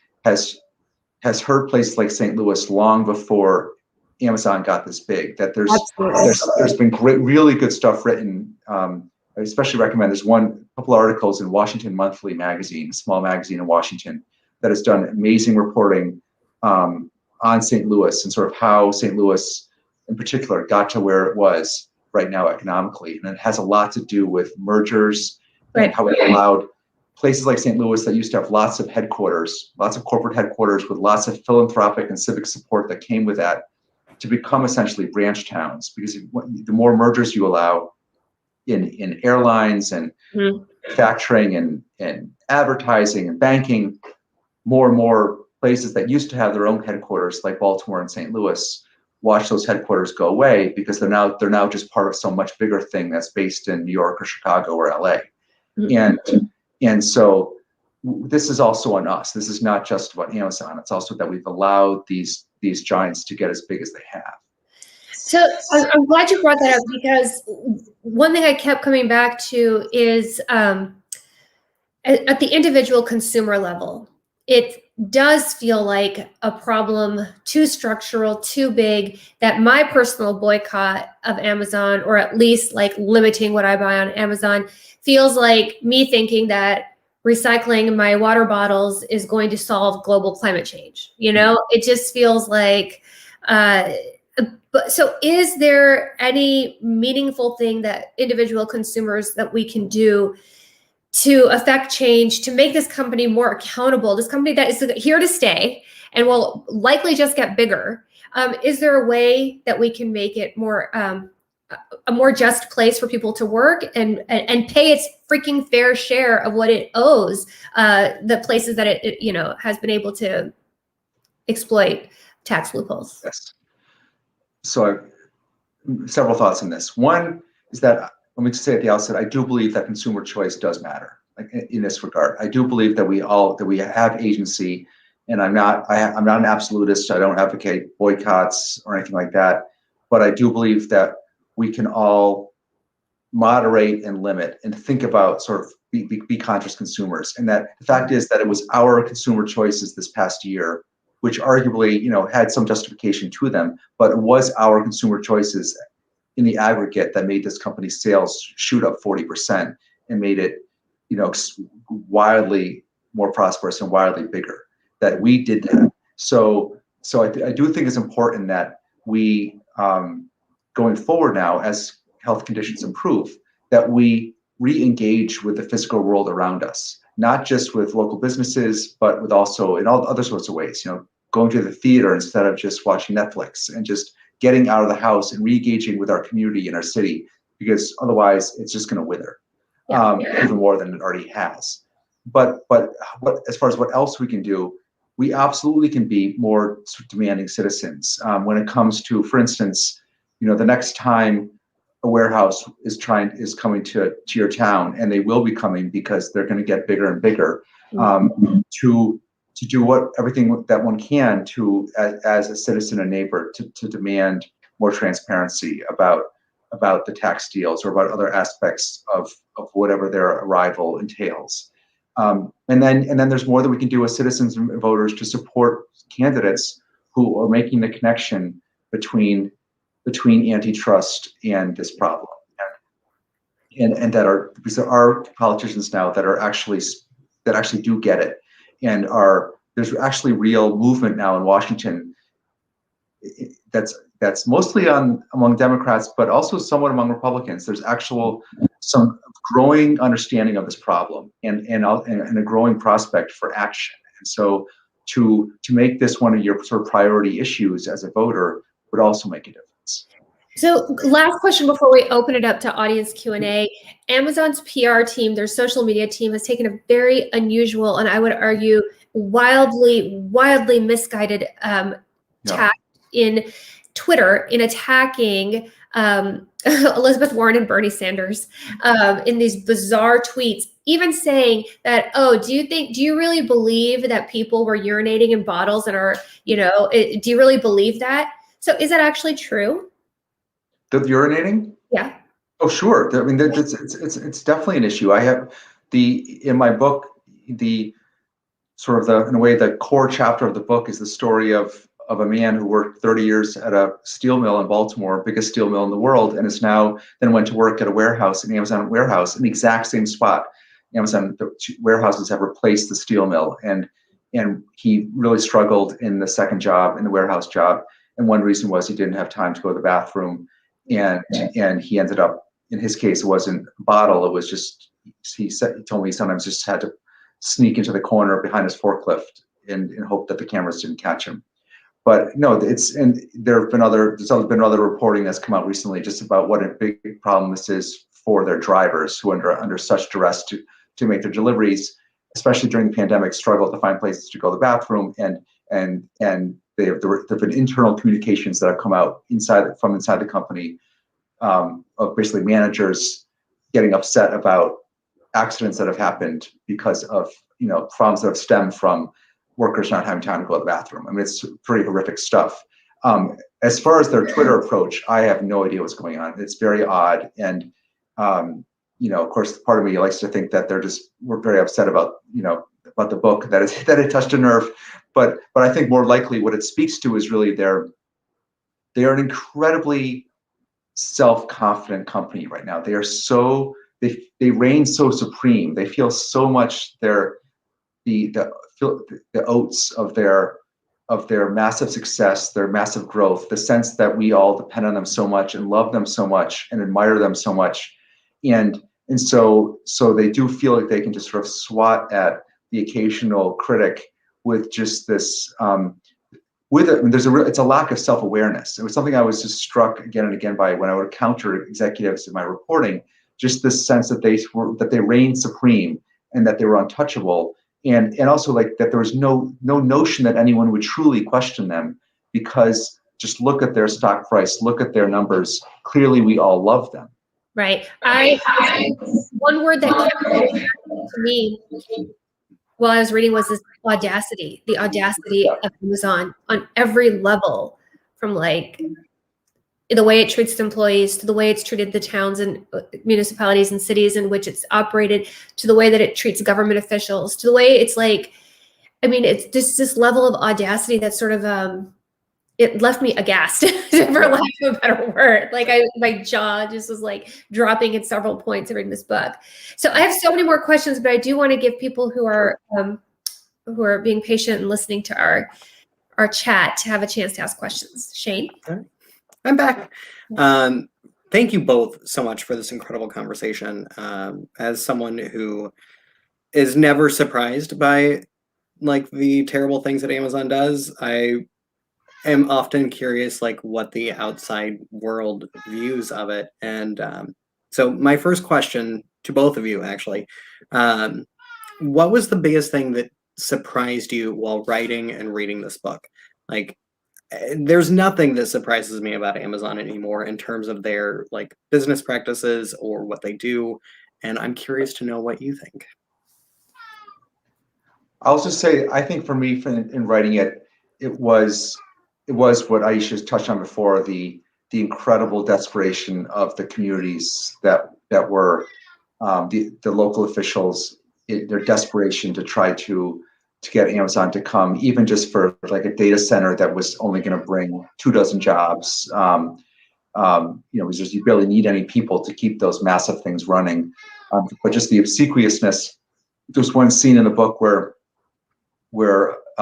hurt places like St. Louis long before Amazon got this big. That there's been really good stuff written. I especially recommend, there's couple articles in Washington Monthly magazine, a small magazine in Washington, that has done amazing reporting on St. Louis and sort of how St. Louis in particular got to where it was right now economically. And it has a lot to do with mergers, right, and how it allowed places like St. Louis that used to have lots of corporate headquarters with lots of philanthropic and civic support that came with that, to become essentially branch towns. Because the more mergers you allow in airlines and mm-hmm. manufacturing and advertising and banking, more and more places that used to have their own headquarters, like Baltimore and St. Louis, watch those headquarters go away because they're now just part of some much bigger thing that's based in New York or Chicago or LA. Mm-hmm. And so this is also on us. This is not just about Amazon. It's also that we've allowed these giants to get as big as they have. So I'm glad you brought that up, because one thing I kept coming back to is at the individual consumer level, it does feel like a problem, too structural, too big, that my personal boycott of Amazon, or at least like limiting what I buy on Amazon, feels like me thinking that recycling my water bottles is going to solve global climate change. It just feels like, but so is there any meaningful thing that individual consumers that we can do to affect change, to make this company more accountable, this company that is here to stay and will likely just get bigger, is there a way that we can make it more a more just place for people to work and pay its freaking fair share of what it owes the places that it has been able to exploit tax loopholes? Yes. So several thoughts on this. One is that, let me just say at the outset, I do believe that consumer choice does matter. Like in this regard, I do believe that we have agency, and I'm not an absolutist. I don't advocate boycotts or anything like that, but I do believe that we can all moderate and limit and think about sort of be conscious consumers. And that the fact is that it was our consumer choices this past year, which arguably, had some justification to them, but it was our consumer choices in the aggregate that made this company's sales shoot up 40% and made it, wildly more prosperous and wildly bigger. That we did that. So I do think it's important that we, going forward now, as health conditions improve, that we re-engage with the physical world around us, not just with local businesses, but with also in all other sorts of ways. Going to the theater instead of just watching Netflix, and just getting out of the house and re-engaging with our community and our city, because otherwise it's just going to wither, even more than it already has. But as far as what else we can do, we absolutely can be more demanding citizens when it comes to, for instance, the next time a warehouse is coming to your town, and they will be coming because they're going to get bigger and bigger, to do everything that one can to, as a citizen and neighbor, to demand more transparency about the tax deals or about other aspects of whatever their arrival entails. And then there's more that we can do as citizens and voters to support candidates who are making the connection between antitrust and this problem, and that are, because there are politicians now that actually do get it, and there's actually real movement now in Washington that's mostly among Democrats, but also somewhat among Republicans. There's some growing understanding of this problem and a growing prospect for action. And so to make this one of your sort of priority issues as a voter would also make a difference. So last question before we open it up to audience Q&A. Amazon's PR team, their social media team, has taken a very unusual, and I would argue wildly misguided tack in Twitter in attacking Elizabeth Warren and Bernie Sanders in these bizarre tweets, even saying that, do you really believe that people were urinating in bottles and are, do you really believe that? So is that actually true? The urinating? Yeah. Oh, sure. I mean, it's definitely an issue. I have in my book, the sort of in a way, the core chapter of the book is the story of a man who worked 30 years at a steel mill in Baltimore, biggest steel mill in the world, and then went to work at a warehouse, an Amazon warehouse, in the exact same spot. Amazon warehouses have replaced the steel mill, and he really struggled in the second job, in the warehouse job. And one reason was he didn't have time to go to the bathroom, and he ended up, in his case, it wasn't a bottle, it was just, he told me he sometimes just had to sneak into the corner behind his forklift in hope that the cameras didn't catch him. But no, there's been other reporting that's come out recently just about what a big problem this is for their drivers, who under such duress to make their deliveries, especially during the pandemic, struggle to find places to go to the bathroom, and there have been internal communications that have come out from inside the company, of basically managers getting upset about accidents that have happened because of problems that have stemmed from workers not having time to go to the bathroom. I mean, it's pretty horrific stuff. As far as their Twitter approach, I have no idea what's going on. It's very odd, and of course, part of me likes to think that we're very upset about the book, that it touched a nerve. But I think more likely what it speaks to is really they are an incredibly self-confident company right now. They are they reign so supreme. They feel so much the oats of their massive success, their massive growth, the sense that we all depend on them so much and love them so much and admire them so much. And And so they do feel like they can just sort of swat at the occasional critic with just this, it's a lack of self-awareness. It was something I was just struck again and again by when I would counter executives in my reporting, just this sense that they reigned supreme and that they were untouchable. And also like that there was no notion that anyone would truly question them, because just look at their stock price, look at their numbers. Clearly we all love them. Right. One word that came to me while I was reading was this audacity, the audacity of Amazon on every level, from like the way it treats employees to the way it's treated the towns and municipalities and cities in which it's operated, to the way that it treats government officials, to the way it's like, I mean, it's just this level of audacity that sort of, it left me aghast, for lack of a better word. Like my jaw just was like dropping at several points reading this book. So I have so many more questions, but I do want to give people who are being patient and listening to our chat to have a chance to ask questions. Shane? Okay. I'm back. Thank you both so much for this incredible conversation. As someone who is never surprised by like the terrible things that Amazon does, I am often curious like what the outside world views of it. And so my first question to both of you, actually, what was the biggest thing that surprised you while writing and reading this book? Like, there's nothing that surprises me about Amazon anymore in terms of their like business practices or what they do. And I'm curious to know what you think. I'll just say, I think for me, in writing it, it was what Aisha touched on before, the incredible desperation of the communities that were the local officials, their desperation to try to get Amazon to come, even just for like a data center that was only going to bring 24 jobs. You barely need any people to keep those massive things running. But just the obsequiousness. There's one scene in the book where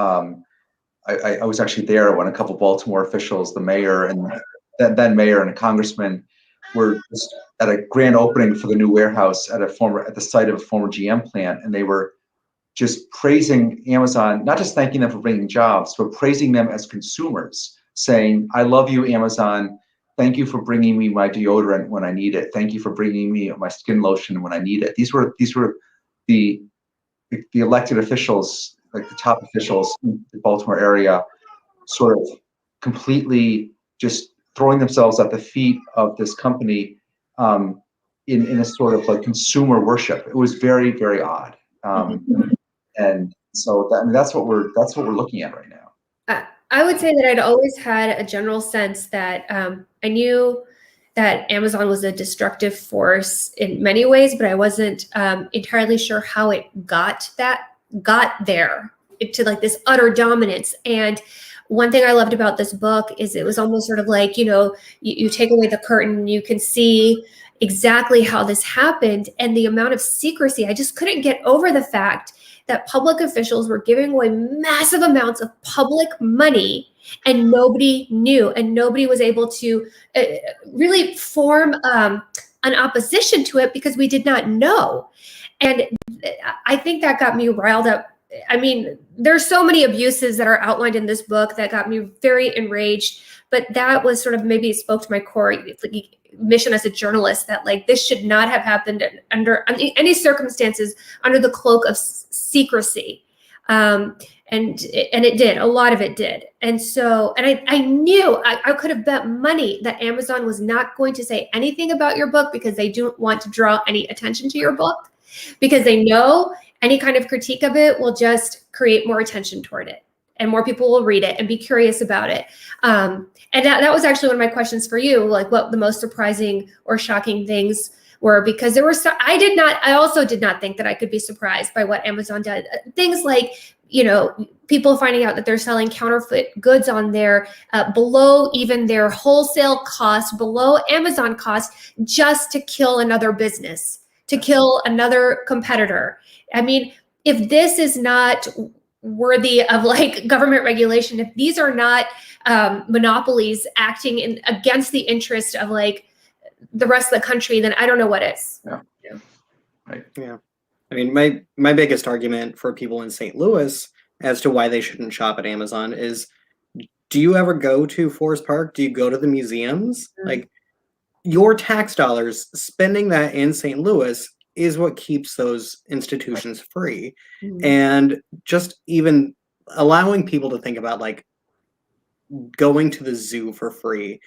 I was actually there when a couple Baltimore officials, the mayor and then mayor and a congressman, were just at a grand opening for the new warehouse at the site of a former GM plant, and they were just praising Amazon, not just thanking them for bringing jobs, but praising them as consumers, saying, "I love you, Amazon. Thank you for bringing me my deodorant when I need it. Thank you for bringing me my skin lotion when I need it." These were the elected officials, like the top officials in the Baltimore area, sort of completely just throwing themselves at the feet of this company in a sort of like consumer worship. It was very, very odd. And so that's what we're looking at right now. I would say that I'd always had a general sense that I knew that Amazon was a destructive force in many ways, but I wasn't entirely sure how it got there to like this utter dominance. And one thing I loved about this book is it was almost sort of like, you take away the curtain, you can see exactly how this happened, and the amount of secrecy. I just couldn't get over the fact that public officials were giving away massive amounts of public money and nobody knew, and nobody was able to really form an opposition to it because we did not know. And I think that got me riled up. I mean, there's so many abuses that are outlined in this book that got me very enraged, but that was sort of, maybe it spoke to my core mission as a journalist, that like this should not have happened under any circumstances under the cloak of secrecy. And it did, a lot of it did. And so, and I knew I could have bet money that Amazon was not going to say anything about your book because they don't want to draw any attention to your book, because they know any kind of critique of it will just create more attention toward it, and more people will read it and be curious about it. And that was actually one of my questions for you, like what the most surprising or shocking things were, because there were I also did not think that I could be surprised by what Amazon did. Things like, people finding out that they're selling counterfeit goods on there below even their wholesale cost, below Amazon cost, just to kill another business, to kill another competitor. I mean, if this is not worthy of like government regulation, if these are not monopolies acting against the interest of like the rest of the country, then I don't know what is. Yeah. Right. Yeah. I mean, my biggest argument for people in St. Louis as to why they shouldn't shop at Amazon is, do you ever go to Forest Park? Do you go to the museums? Like, your tax dollars, spending that in St. Louis is what keeps those institutions free. And just even allowing people to think about like going to the zoo for free,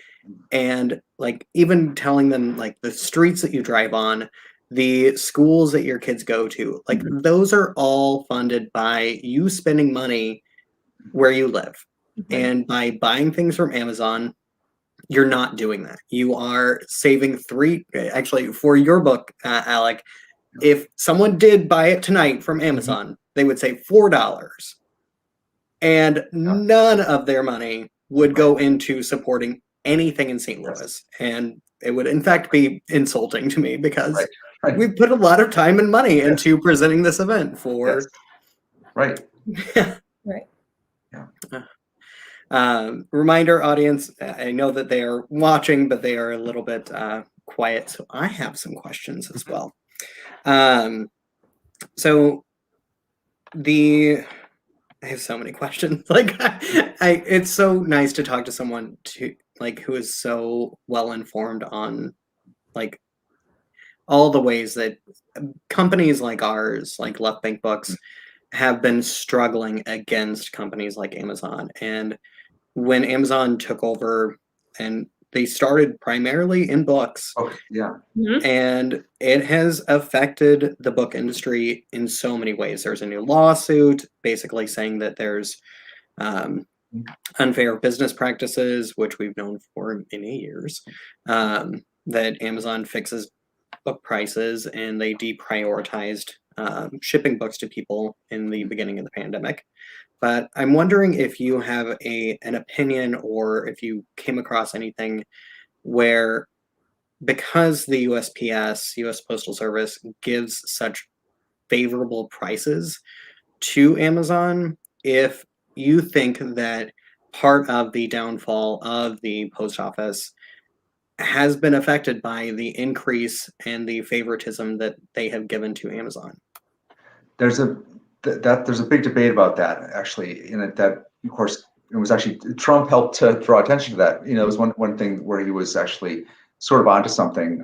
and like even telling them like the streets that you drive on, the schools that your kids go to, like those are all funded by you spending money where you live. And by buying things from Amazon, you're not doing that. You are saving actually, for your book, Alec, if someone did buy it tonight from Amazon, they would save $4. And none of their money would go into supporting anything in St. Louis. And it would, in fact, be insulting to me because we put a lot of time and money into presenting this event for. Right. Right. Reminder, audience, I know that they are watching, but they are a little bit quiet. So I have some questions as well. So I have so many questions. Like, it's so nice to talk to someone who is so well informed on like all the ways that companies like ours, like Left Bank Books, have been struggling against companies like Amazon. And when Amazon took over, and they started primarily in books. Okay. Yeah. And it has affected the book industry in so many ways. There's a new lawsuit basically saying that there's unfair business practices, which we've known for many years, that Amazon fixes book prices, and they deprioritized shipping books to people in the beginning of the pandemic. But I'm wondering if you have an opinion, or if you came across anything where, because the USPS, US Postal Service, gives such favorable prices to Amazon, if you think that part of the downfall of the post office has been affected by the increase and the favoritism that they have given to Amazon. There's a big debate about that, actually, in it, that of course it was actually Trump helped to draw attention to that. It was one thing where he was actually sort of onto something,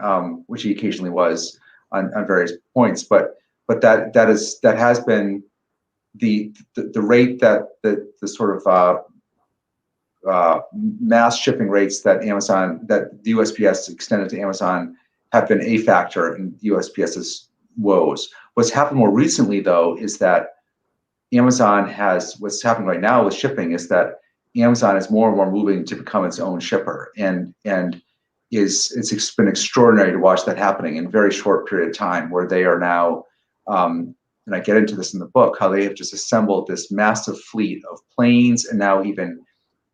which he occasionally was on various points. But that has been the rate that the sort of mass shipping rates that the USPS extended to Amazon have been a factor in USPS's woes. What's happened more recently, though, is that what's happening right now with shipping is that Amazon is more and more moving to become its own shipper, and it's been extraordinary to watch that happening in a very short period of time, where they are now, and I get into this in the book, how they have just assembled this massive fleet of planes, and now even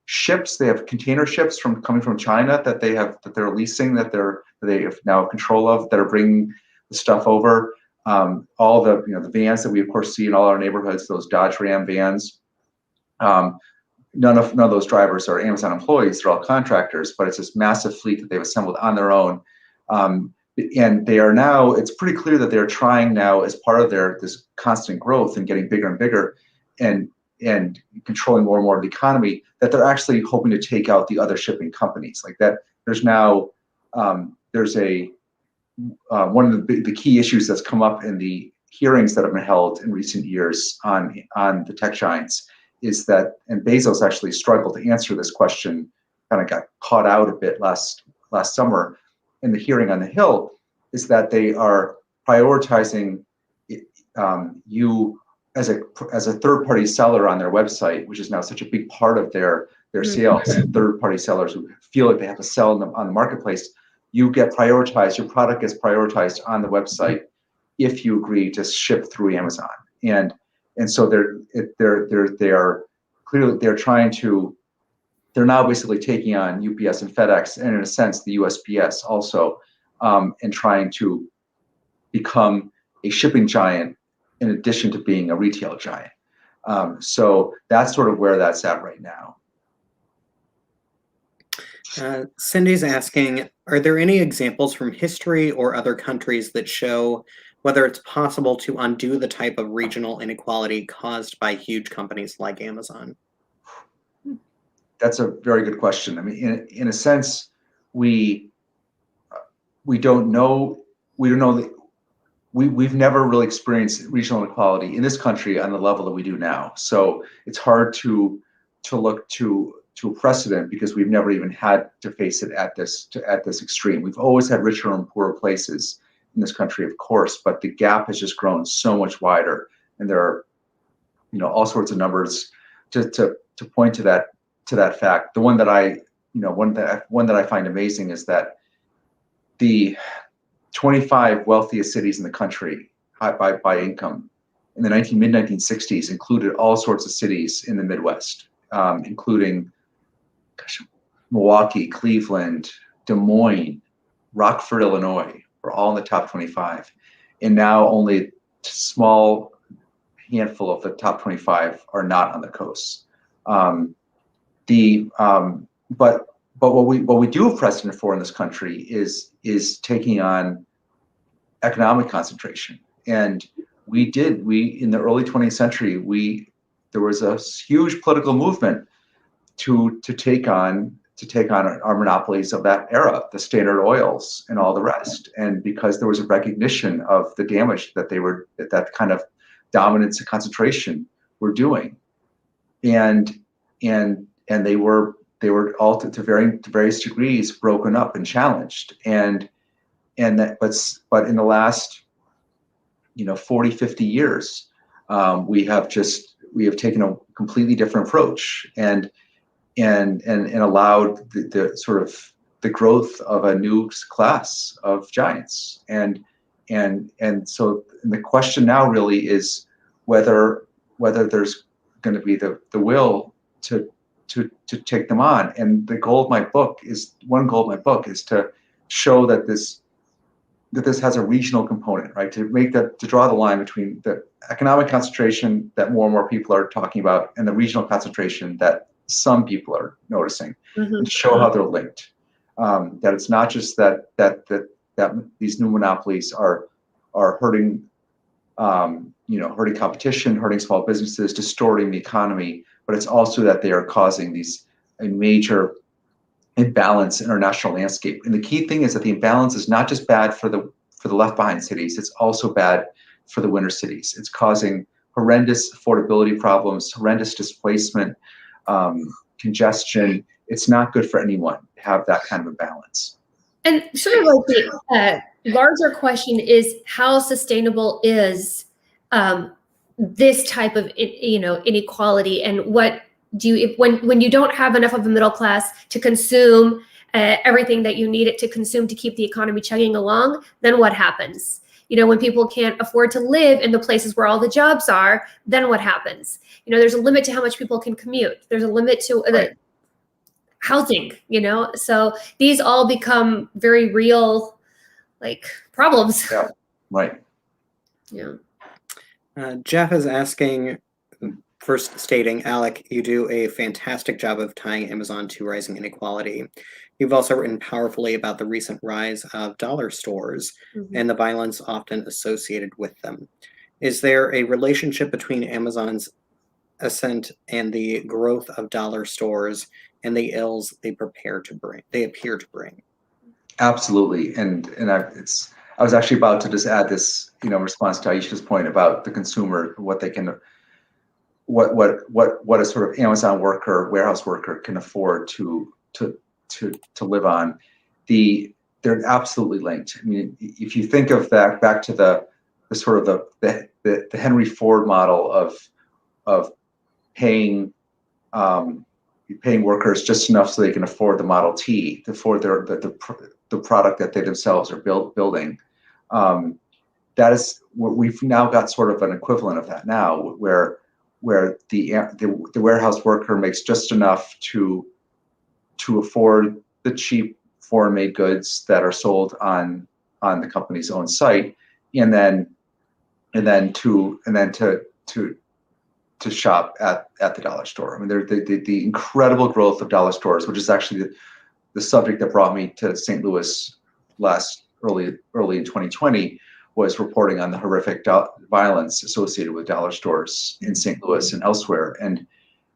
ships. They have container ships coming from China that they're leasing, that they have now control of, that are bringing the stuff over. All the the vans that we of course see in all our neighborhoods, those Dodge Ram vans. None of those drivers are Amazon employees; they're all contractors. But it's this massive fleet that they've assembled on their own, and they are now. It's pretty clear that they're trying now, as part of this constant growth and getting bigger and bigger, and controlling more and more of the economy, that they're actually hoping to take out the other shipping companies. Like that, there's now one of the key issues that's come up in the hearings that have been held in recent years on the tech giants is that, and Bezos actually struggled to answer this question, kind of got caught out a bit last summer in the hearing on the Hill, is that they are prioritizing you as a third-party seller on their website, which is now such a big part of their sales. Third-party sellers who feel like they have to sell on the marketplace, you get prioritized. Your product gets prioritized on the website if you agree to ship through Amazon. And so they're now basically taking on UPS and FedEx, and in a sense the USPS also, and trying to become a shipping giant in addition to being a retail giant. So that's sort of where that's at right now. Cindy's asking, are there any examples from history or other countries that show whether it's possible to undo the type of regional inequality caused by huge companies like Amazon. That's a very good question. I mean, in a sense, we don't know. We don't know that we've never really experienced regional inequality in this country on the level that we do now. So it's hard to look to a precedent because we've never even had to face it at this extreme. We've always had richer and poorer places in this country, of course, but the gap has just grown so much wider, and there are, all sorts of numbers to point to that fact. The one that one that I find amazing is that the 25 wealthiest cities in the country by income in the mid-1960s included all sorts of cities in the Midwest, including Milwaukee, Cleveland, Des Moines, Rockford, Illinois, were all in the top 25. And now only a small handful of the top 25 are not on the coast. But what we do have precedent for in this country is taking on economic concentration. And we in the early 20th century, there was a huge political movement to take on our monopolies of that era, the Standard Oils and all the rest. And because there was a recognition of the damage that that kind of dominance and concentration were doing, and they were all to various degrees broken up and challenged. But in the last 40, 50 years, we have taken a completely different approach and allowed the sort of the growth of a new class of giants. And so the question now really is whether there's going to be the will to take them on. And one goal of my book is to show that this has a regional component, right? To draw the line between the economic concentration that more and more people are talking about and the regional concentration that some people are noticing, and to show how they're linked. That it's not just that these new monopolies are hurting, hurting competition, hurting small businesses, distorting the economy, but it's also that they are causing a major imbalance in our national landscape. And the key thing is that the imbalance is not just bad for the left behind cities, it's also bad for the winner cities. It's causing horrendous affordability problems, horrendous displacement, congestion. It's not good for anyone to have that kind of a balance. And sort of like the larger question is, how sustainable is this type of inequality, and what do you, when you don't have enough of a middle class to consume everything that you need it to consume to keep the economy chugging along, then what happens? When people can't afford to live in the places where all the jobs are, then what happens? There's a limit to how much people can commute. There's a limit to the housing, so these all become very real, problems. Yeah, right. Yeah. Jeff is asking, first stating, Alec, you do a fantastic job of tying Amazon to rising inequality. You've also written powerfully about the recent rise of dollar stores and the violence often associated with them. Is there a relationship between Amazon's ascent and the growth of dollar stores and the ills they appear to bring? Absolutely. And I was actually about to just add this, response to Aisha's point about the consumer, what they can, what a sort of Amazon worker, warehouse worker can afford to live on. They're absolutely linked. I mean, if you think of that back to the sort of the Henry Ford model of paying workers just enough so they can afford the Model T, to afford the product that they themselves are building. That is what we've now got, sort of an equivalent of that now, where the warehouse worker makes just enough to afford the cheap foreign-made goods that are sold on the company's own site, and then to shop at the dollar store. I mean, the incredible growth of dollar stores, which is actually the subject that brought me to St. Louis early in 2020, was reporting on the horrific violence associated with dollar stores in St. Louis and elsewhere, and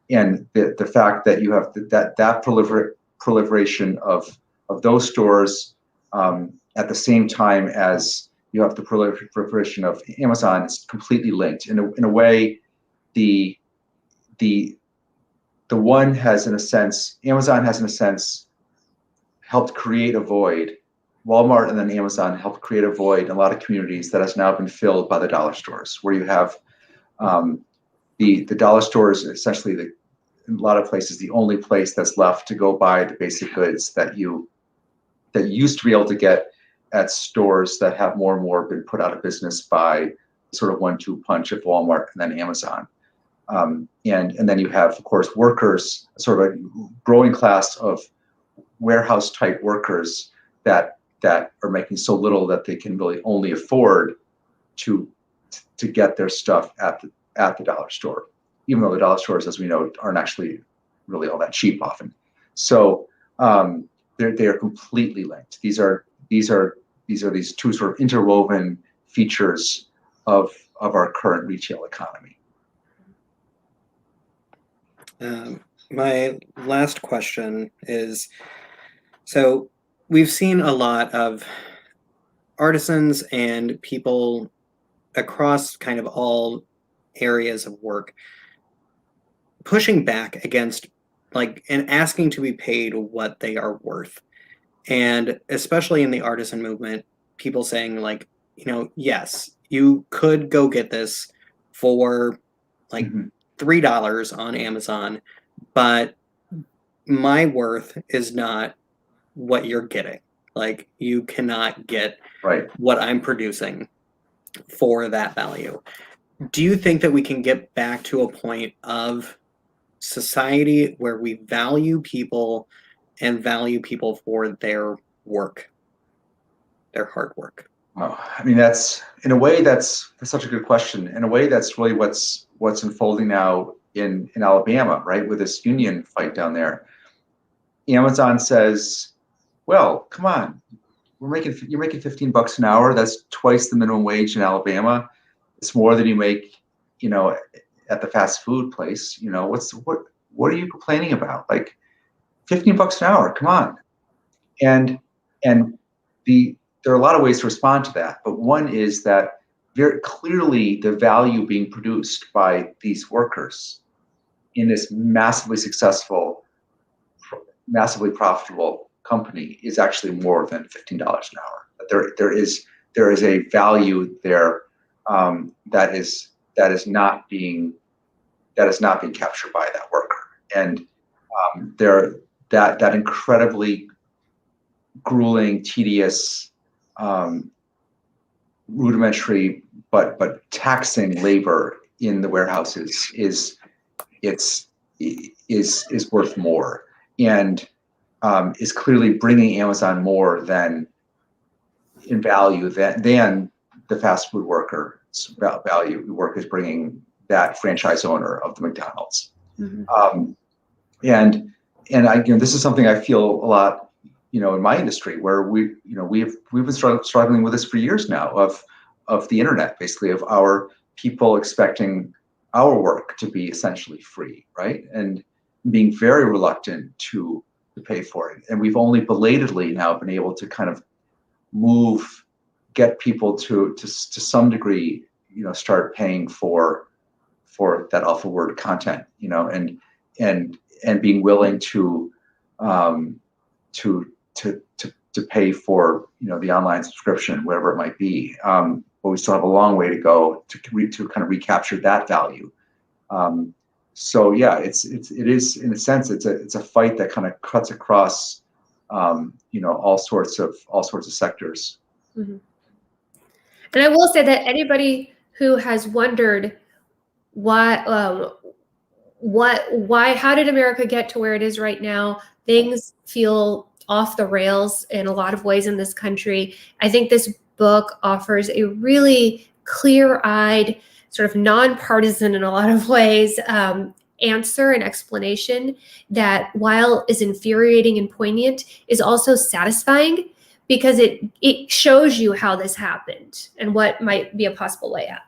the fact that you have that proliferation of those stores at the same time as you have the proliferation of Amazon is completely linked. In a way, the one has, in a sense, Amazon has, in a sense, helped create a void. Walmart and then Amazon helped create a void in a lot of communities that has now been filled by the dollar stores, where you have the dollar stores essentially in a lot of places the only place that's left to go buy the basic goods that you used to be able to get at stores that have more and more been put out of business by sort of 1-2 punch of Walmart and then Amazon. And then you have, of course, workers, sort of a growing class of warehouse type workers that are making so little that they can really only afford to get their stuff at the dollar store, even though the dollar stores, as we know, aren't actually really all that cheap often. So they are completely linked. These are these two sort of interwoven features of our current retail economy. My last question is, so we've seen a lot of artisans and people across kind of all areas of work pushing back against and asking to be paid what they are worth. And especially in the artisan movement, people saying yes, you could go get this for $3 on Amazon, but my worth is not what you're getting. You cannot get what I'm producing for that value. Do you think that we can get back to a point of society where we value people and value people for their work, their hard work? Oh, I mean, that's such a good question. In a way, that's really what's unfolding now in Alabama, right, with this union fight down there. Amazon says, well, come on, you're making $15 an hour. That's twice the minimum wage in Alabama. It's more than you make, at the fast food place. What are you complaining about? $15 an hour, come on. And there are a lot of ways to respond to that, but one is that very clearly the value being produced by these workers in this massively successful, massively profitable company is actually more than $15 an hour. There is a value there that is not being captured by that worker, and that incredibly grueling, tedious, rudimentary but taxing labor in the warehouses is worth more, and is clearly bringing Amazon more than in value than the fast food worker's value. The work is bringing that franchise owner of the McDonald's. Mm-hmm. And this is something I feel a lot, in my industry, where we've been struggling with this for years now, of the internet, basically, of our people expecting our work to be essentially free, right? And being very reluctant to pay for it. And we've only belatedly now been able to kind of get people to some degree, start paying for that awful word content, and being willing to pay for the online subscription, whatever it might be. But we still have a long way to go to kind of recapture that value. So yeah, it is, in a sense, it's a fight that kind of cuts across all sorts of sectors. Mm-hmm. And I will say that anybody who has wondered how did America get to where it is right now? Things feel off the rails in a lot of ways in this country. I think this book offers a really clear-eyed, sort of nonpartisan in a lot of ways, answer and explanation that, while is infuriating and poignant, is also satisfying, because it shows you how this happened and what might be a possible way out.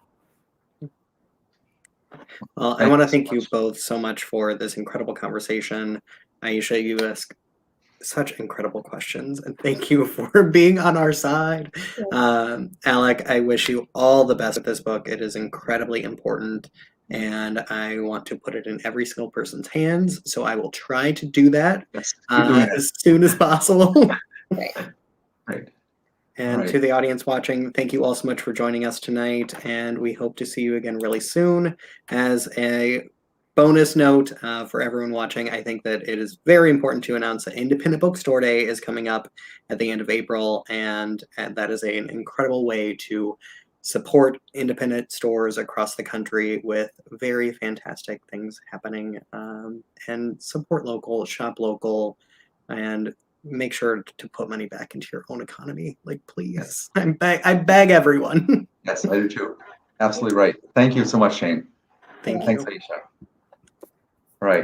Well, I want to thank you both so much for this incredible conversation. Aisha, you asked such incredible questions, and thank you for being on our side. Alec, I wish you all the best with this book. It is incredibly important, and I want to put it in every single person's hands, so I will try to do that as soon as possible. Right. And to the audience watching, thank you all so much for joining us tonight, and we hope to see you again really soon. As a bonus note for everyone watching, I think that it is very important to announce that Independent Bookstore Day is coming up at the end of April, and that is an incredible way to support independent stores across the country with very fantastic things happening, and support local, shop local, and make sure to put money back into your own economy. Like, please, I beg everyone. Yes, I do too. Absolutely right. Thank you so much, Shane. Thank you. Thanks, Aisha.